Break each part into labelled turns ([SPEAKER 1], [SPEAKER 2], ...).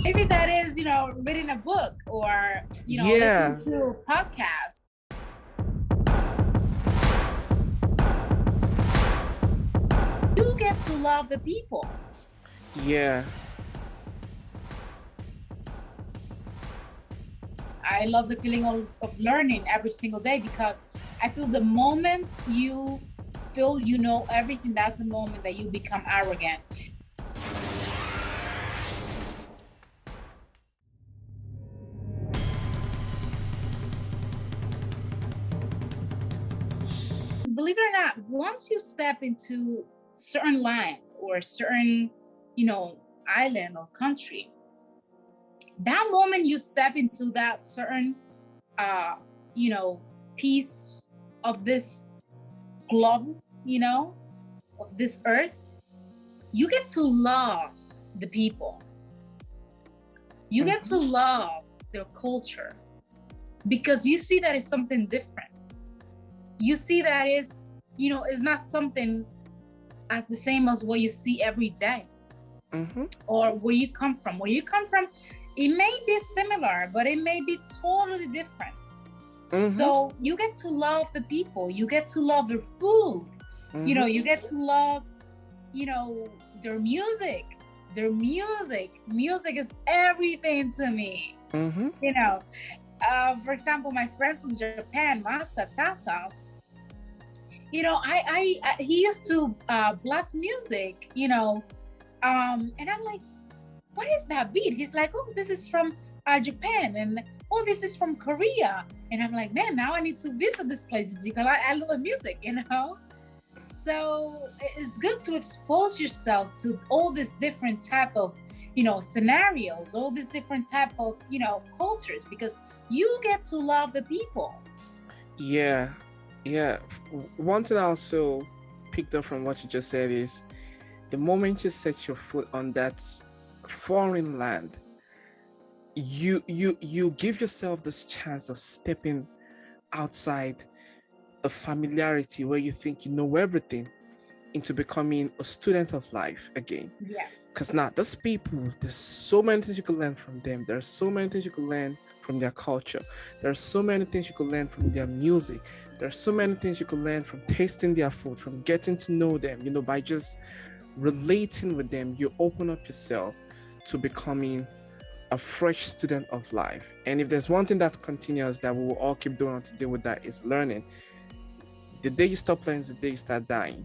[SPEAKER 1] Maybe that is, reading a book or,
[SPEAKER 2] Yeah,
[SPEAKER 1] listening to a podcast. You get to love the people.
[SPEAKER 2] yeah,
[SPEAKER 1] I love the feeling of learning every single day because I feel the moment you feel you know everything, that's the moment that you become arrogant. Believe it or not, once you step into certain land or certain, island or country, that moment you step into that certain, uh, piece of this globe, of this earth, you get to love the people. You get to love their culture because you see that it's something different. You see that it's not something as the same as what you see every day. Or where you come from. Where you come from, it may be similar, but it may be totally different. So you get to love the people. You get to love their food. You get to love, their music. Their music is everything to me. For example, my friend from Japan, Masa Taka, he used to blast music, and I'm like, what is that beat? He's like, oh, this is from Japan, and oh, this is from Korea. And I'm like, man, now I need to visit this place because I love music, So it's good to expose yourself to all these different type of, scenarios, all these different type of, cultures, because you get to love the people.
[SPEAKER 2] yeah, yeah. One thing I also picked up from what you just said is the moment you set your foot on that foreign land, you give yourself this chance of stepping outside a familiarity where you think you know everything into becoming a student of life again.
[SPEAKER 1] Yes.
[SPEAKER 2] Because now those people, there's so many things you can learn from them. There's so many things you can learn from their culture. There's so many things you can learn from their music. There's so many things you can learn from tasting their food, from getting to know them, by just relating with them. You open up yourself to becoming a fresh student of life. And if there's one thing that's continuous that we will all keep doing until deal with that is learning. The day you stop learning is the day you start dying.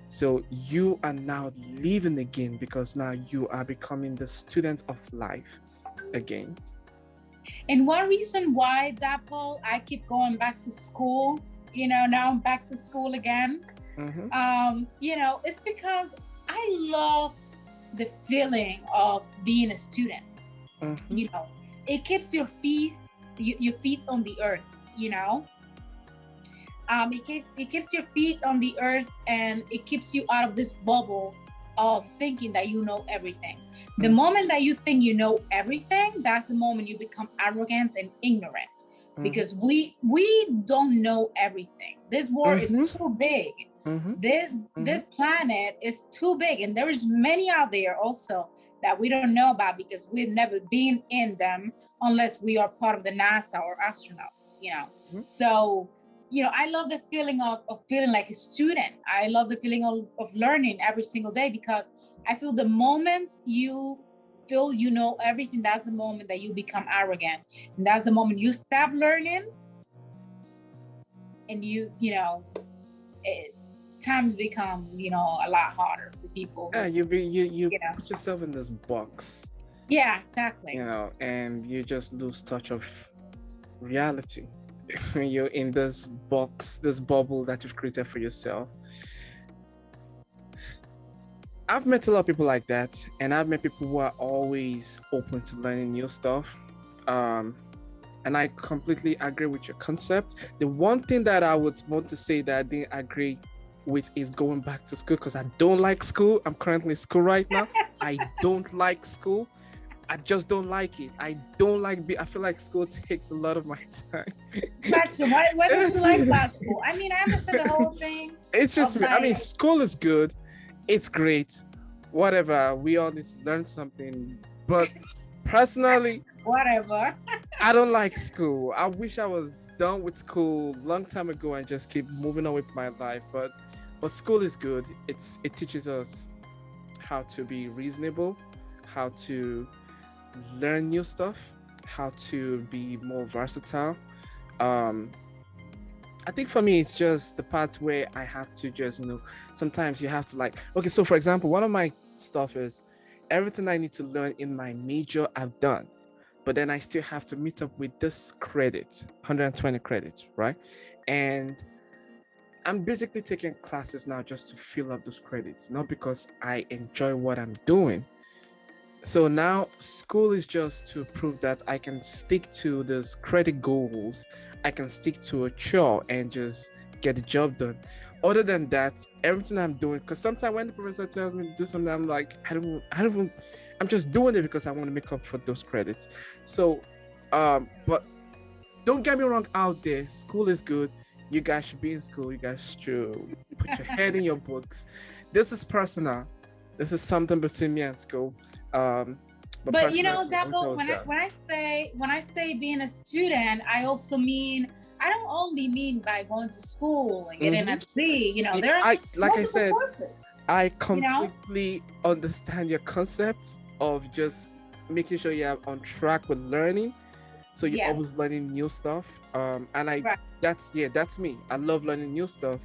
[SPEAKER 2] So you are now living again because now you are becoming the student of life again.
[SPEAKER 1] And one reason why, Dapple, I keep going back to school, now I'm back to school again. It's because I love the feeling of being a student. It keeps your feet on the earth, it keeps your feet on the earth, and it keeps you out of this bubble of thinking that you know everything. The moment that you think you know everything, that's the moment you become arrogant and ignorant, because we don't know everything. This world is too big. This planet is too big, and there is many out there also that we don't know about because we've never been in them unless we are part of the NASA or astronauts, So, I love the feeling of feeling like a student. I love the feeling of learning every single day because I feel the moment you feel you know everything, that's the moment that you become arrogant. And that's the moment you stop learning and times become, a lot harder for people.
[SPEAKER 2] Yeah, you put yourself in this box.
[SPEAKER 1] Yeah, exactly.
[SPEAKER 2] And you just lose touch of reality. You're in this box, this bubble that you've created for yourself. I've met a lot of people like that, and I've met people who are always open to learning new stuff. And I completely agree with your concept. The one thing that I would want to say that I didn't agree with is going back to school, because I don't like school. I'm currently in school right now. I don't like school. I just don't like it. I feel like school takes a lot of my time.
[SPEAKER 1] Gotcha. Why don't you like that school? I understand the whole thing.
[SPEAKER 2] It's just, school is good. It's great. whatever. We all need to learn something. But personally,
[SPEAKER 1] Whatever.
[SPEAKER 2] I don't like school. I wish I was done with school long time ago and just keep moving on with my life. But school is good. It teaches us how to be reasonable, how to learn new stuff, how to be more versatile. Um, I think for me, it's just the part where I have to just, sometimes you have to like, okay, so for example, one of my stuff is everything I need to learn in my major I've done, but then I still have to meet up with this credit, 120 credits, right? And I'm basically taking classes now just to fill up those credits, not because I enjoy what I'm doing. So now school is just to prove that I can stick to those credit goals. I can stick to a chore and just get the job done. Other than that, everything I'm doing, because sometimes when the professor tells me to do something, I'm like, I'm just doing it because I want to make up for those credits. So, but don't get me wrong out there, school is good. You guys should be in school. You guys should put your head in your books. This is personal. This is something between me and school.
[SPEAKER 1] But Dapple, when I say being a student, I also mean, I don't only mean by going to school and getting a degree. There are multiple sources.
[SPEAKER 2] I completely understand your concept of just making sure you're on track with learning. So you're always learning new stuff. That's me. I love learning new stuff.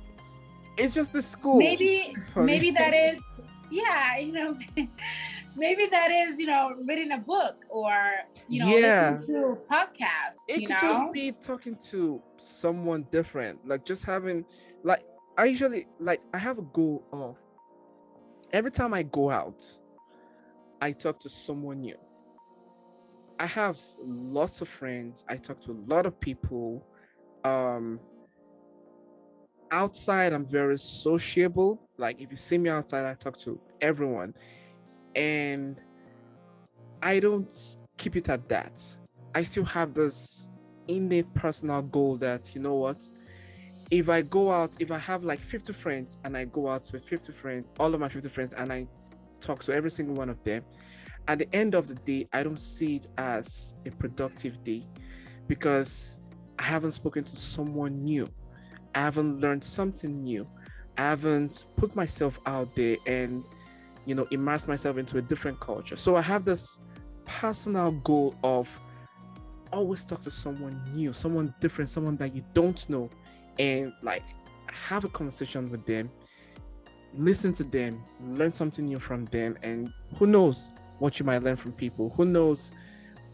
[SPEAKER 2] It's just the school.
[SPEAKER 1] Maybe that is, maybe that is, reading a book or, listening to a podcast.
[SPEAKER 2] It could just be talking to someone different. Like just having, like, I have a goal of every time I go out, I talk to someone new. I have lots of friends. I talk to a lot of people. Outside, I'm very sociable. Like if you see me outside, I talk to everyone. And I don't keep it at that. I still have this innate personal goal that, you know what? If I go out, if I have like 50 friends and I go out with 50 friends, all of my 50 friends, and I talk to every single one of them, at the end of the day, I don't see it as a productive day because I haven't spoken to someone new. I haven't learned something new. I haven't put myself out there and, immerse myself into a different culture. So I have this personal goal of always talk to someone new, someone different, someone that you don't know, and like have a conversation with them, listen to them, learn something new from them, and who knows what you might learn from people. Who knows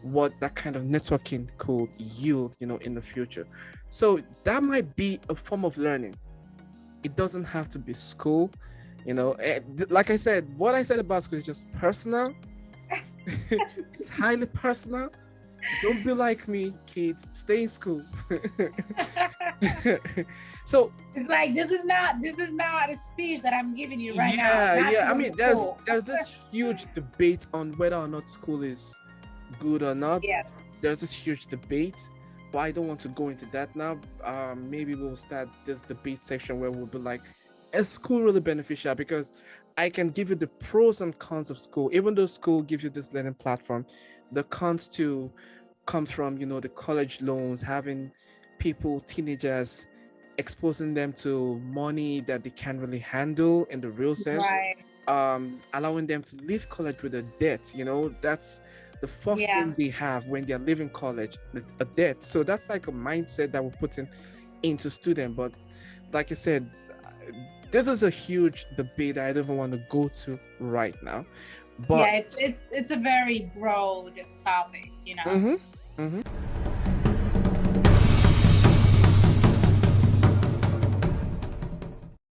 [SPEAKER 2] what that kind of networking could yield, in the future. So that might be a form of learning. It doesn't have to be school, like I said, what I said about school is just personal. It's highly personal. Don't be like me, kids. Stay in school. So
[SPEAKER 1] it's like this is not a speech that I'm giving you right now.
[SPEAKER 2] I mean, there's this huge debate on whether or not school is good or not.
[SPEAKER 1] Yes.
[SPEAKER 2] There's this huge debate, but I don't want to go into that now. Maybe we'll start this debate section where we'll be like, is school really beneficial? Because I can give you the pros and cons of school. Even though school gives you this learning platform, the cons to come from, the college loans, having people, teenagers, exposing them to money that they can't really handle in the real sense.
[SPEAKER 1] Right.
[SPEAKER 2] Allowing them to leave college with a debt, that's the first thing they have when they're leaving college, a debt. So that's like a mindset that we're putting into students. But like I said, this is a huge debate I don't even want to go to right now. But
[SPEAKER 1] it's a very broad topic,
[SPEAKER 2] Mm-hmm.